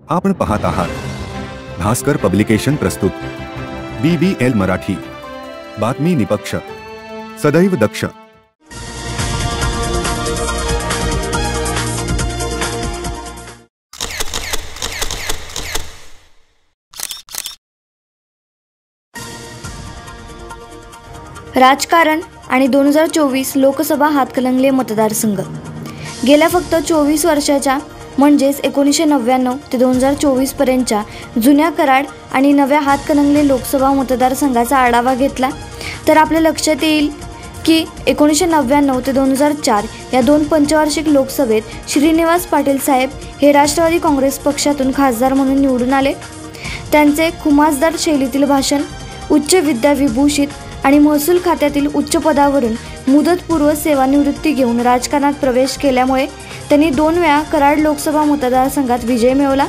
आपण पाहत आहात भास्कर पब्लिकेशन प्रस्तुत BBL मराठी, बातमी निपक्ष, सदैव दक्ष। राजकारण आणि 2024 लोकसभा हातकणंगले मतदारसंघ। गेल्या फक्त 24 वर्षाच्या म्हणजेच 1999 ते 2024 पर्यंतच्या जुन्या कराड आणि नव्या हातकणंगले लोकसभा मतदारसंघाचा आढावा घेतला तर आपल्या लक्षात येईल की 1999 ते 2004 या दोन पंचवार्षिक लोकसभेत श्रीनिवास पाटील साहेब हे राष्ट्रवादी काँग्रेस पक्षातून खासदार म्हणून निवडून आले। त्यांचे खुमासदार शैलीतील भाषण, उच्च विद्या विभूषित आणि महसूल खात्यातील उच्च पदावरून मुदतपूर्व सेवानिवृत्ती घेऊन राजकारणात प्रवेश केल्यामुळे त्यांनी 2 वेळा कराड लोकसभा मतदारसंघात विजय मिळवला।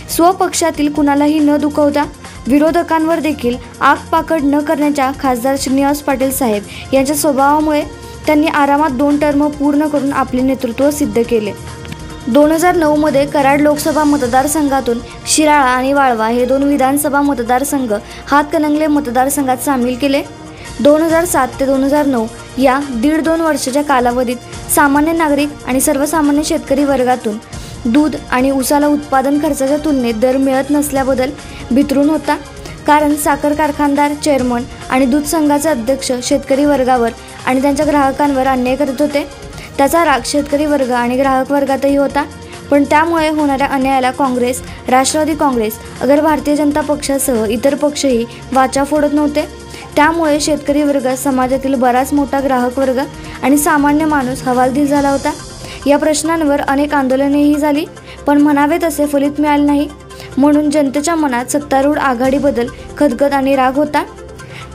स्वपक्षातील कुणालाही न दुखवता विरोधकांवर देखील आगपाखड न करण्याच्या खासदार श्रीनिवास पाटील साहेब यांच्या स्वभावामुळे त्यांनी आरामात 2 टर्म पूर्ण करून आपले नेतृत्व सिद्ध केले। 2009 मध्ये कराड लोकसभा मतदारसंघातून शिराळा आणि वाळवा हे 2 विधानसभा मतदारसंघ हातकणंगले मतदारसंघात सामील केले। 2007 ते 2009 या 1.5-2 वर्षाच्या कालावधीत सामान्य नागरिक आणि सर्वसामान्य शेतकरी वर्गातून दूध आणि ऊसाला उत्पादन खर्चाच्या तुलनेत दर मिळत नसल्याबद्दल बिथरून होता, कारण साखर कारखानदार, चेअरमन आणि दूध संघाचे अध्यक्ष शेतकरी वर्गावर आणि त्यांच्या ग्राहकांवर अन्याय करत होते। त्याचा राग शेतकरी वर्ग आणि ग्राहक वर्गातही होता, पण त्यामुळे होणाऱ्या अन्यायाला काँग्रेस, राष्ट्रवादी काँग्रेस, अगर भारतीय जनता पक्षासह इतर पक्षही वाचा फोडत नव्हते। त्यामुळे शेतकरी वर्ग, समाजातील बराच मोठा ग्राहक वर्ग आणि सामान्य माणूस हवालदिल झाला होता। या प्रश्नांवर अनेक आंदोलनेही झाली, पण म्हणावे तसे फलित मिळाले नाही, म्हणून जनतेच्या मनात सत्तारूढ आघाडीबद्दल खदखद आणि राग होता।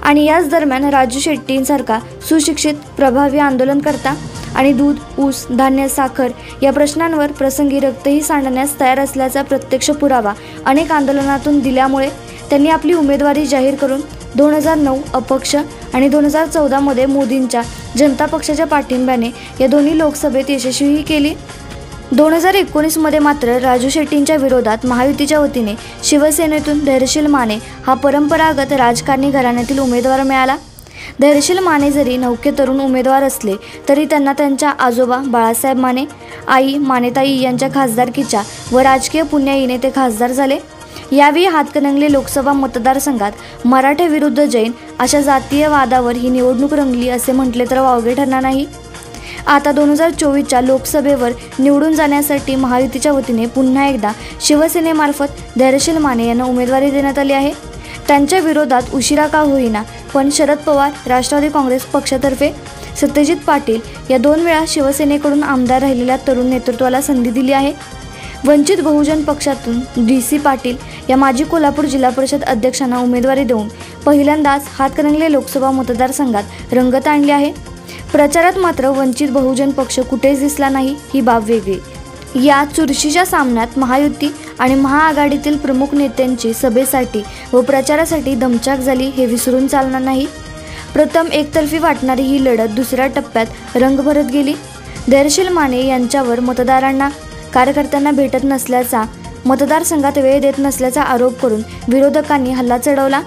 आणि याच दरम्यान राजू शेट्टींसारखा सुशिक्षित, प्रभावी आंदोलनकर्ता आणि दूध, ऊस, धान्य, साखर या प्रश्नांवर प्रसंगी रक्तही सांडण्यास तयार असल्याचा प्रत्यक्ष पुरावा अनेक आंदोलनातून दिल्यामुळे त्यांनी आपली उमेदवारी जाहीर करून 2009 अपक्ष आणि 2014 मध्ये मोदींच्या जनता पक्षाच्या पाठिंब्याने या दोन्ही लोकसभेत यशस्वीही केली। 2019 मध्ये मात्र राजू शेट्टींच्या विरोधात महायुतीच्या वतीने शिवसेनेतून धैर्यशील माने हा परंपरागत राजकारणी घराण्यातील उमेदवार मिळाला। धैर्यशील माने जरी नवखे तरुण उमेदवार असले तरी त्यांना त्यांच्या आजोबा बाळासाहेब माने, आई मानेताई यांच्या खासदारकीच्या व राजकीय पुण्याईने ते खासदार झाले। यावेळी हातकणंगले लोकसभा मतदारसंघात मराठे विरुद्ध जैन अशा जातीय वादावर ही निवडणूक रंगली असे म्हटले तर वावगे ठरणार नाही। आता 2024च्या लोकसभेवर निवडून जाण्यासाठी महायुतीच्या वतीने पुन्हा एकदा शिवसेनेमार्फत धैर्यशील माने यांना उमेदवारी देण्यात आली आहे। त्यांच्या विरोधात उशिरा का होईना पण शरद पवार, राष्ट्रवादी काँग्रेस पक्षातर्फे सत्यजित पाटील या 2 वेळा शिवसेनेकडून आमदार राहिलेल्या तरुण नेतृत्वाला संधी दिली आहे। वंचित बहुजन पक्षातून DC पाटील या माजी कोल्हापूर जिल्हा परिषद अध्यक्षांना उमेदवारी देऊन पहिल्यांदाच हातकणंगले लोकसभा मतदारसंघात रंगत आणली आहे। प्रचारात मात्र वंचित बहुजन पक्ष कुठेच दिसला नाही, ही बाब वेगळी। या चुरशीच्या सामन्यात महायुती आणि महाआघाडीतील प्रमुख नेत्यांची सभेसाठी व प्रचारासाठी दमछाक झाली हे विसरून चालणार नाही। प्रथम एकतर्फी वाटणारी ही लढत दुसऱ्या टप्प्यात रंग भरत गेली। धैर्यशील माने यांच्यावर मतदारांना, कार्यकर्त्यांना भेटत नसल्याचा, मतदारसंघात वेळ देत नसल्याचा आरोप करून विरोधकांनी हल्ला चढवला।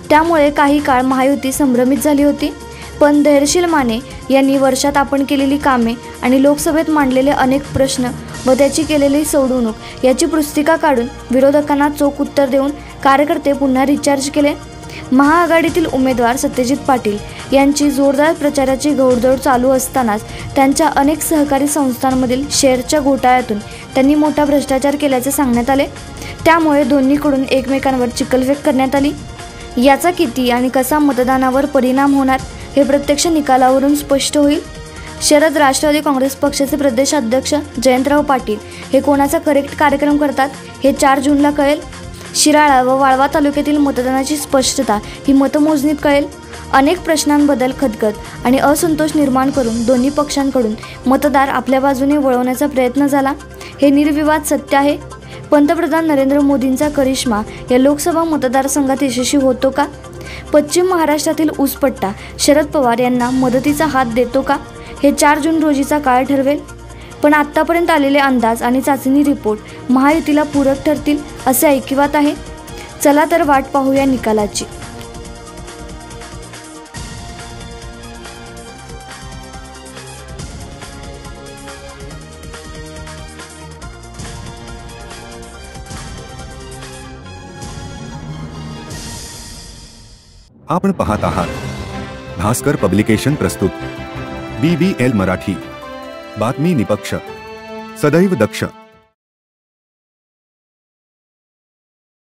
त्यामुळे काही काळ महायुती संभ्रमित झाली होती, पण धैर्यशील माने यांनी वर्षात आपण केलेली कामे आणि लोकसभेत मांडलेले अनेक प्रश्न व त्याची केलेली सोडवणूक याची पुस्तिका काढून विरोधकांना चोख उत्तर देऊन कार्यकर्ते पुन्हा रिचार्ज केले। महाआघाडीतील उमेदवार सत्यजित पाटील यांची जोरदार प्रचाराची घोडदौड चालू असतानाच त्यांच्या अनेक सहकारी संस्थांमधील शेअरच्या घोटाळ्यातून त्यांनी मोठा भ्रष्टाचार केल्याचे सांगण्यात आले। त्यामुळे दोन्हीकडून एकमेकांवर चिखलफेक करण्यात आली। याचा किती आणि कसा मतदानावर परिणाम होणार हे प्रत्यक्ष निकालावरून स्पष्ट होईल। शरद राष्ट्रवादी काँग्रेस पक्षाचे प्रदेशाध्यक्ष जयंतराव पाटील हे कोणाचा करेक्ट कार्यक्रम करतात हे 4 जूनला कळेल। शिराळा व वाळवा तालुक्यातील मतदानाची स्पष्टता ही मतमोजणीत कळेल। अनेक प्रश्नांबद्दल खदखद आणि असंतोष निर्माण करून दोन्ही पक्षांकडून मतदार आपल्या बाजूने वळवण्याचा प्रयत्न झाला, हे निर्विवाद सत्य आहे। पंतप्रधान नरेंद्र मोदींचा करिश्मा या लोकसभा मतदारसंघात यशस्वी होतो का? पश्चिम महाराष्ट्रातील ऊसपट्टा शरद पवार यांना मदतीचा हात देतो का? हे 4 जून रोजीचा काळ ठरवेल। पण आत्तापर्यंत आलेले अंदाज आणि चाचणी रिपोर्ट महायुतीला पूरक ठरतील असे ऐकिवात आहे. चला तर वाट पाहूया निकालाची. आपण पाहत आहात भास्कर पब्लिकेशन प्रस्तुत BBL मराठी. बातमी निपक्ष, सदैव दक्ष.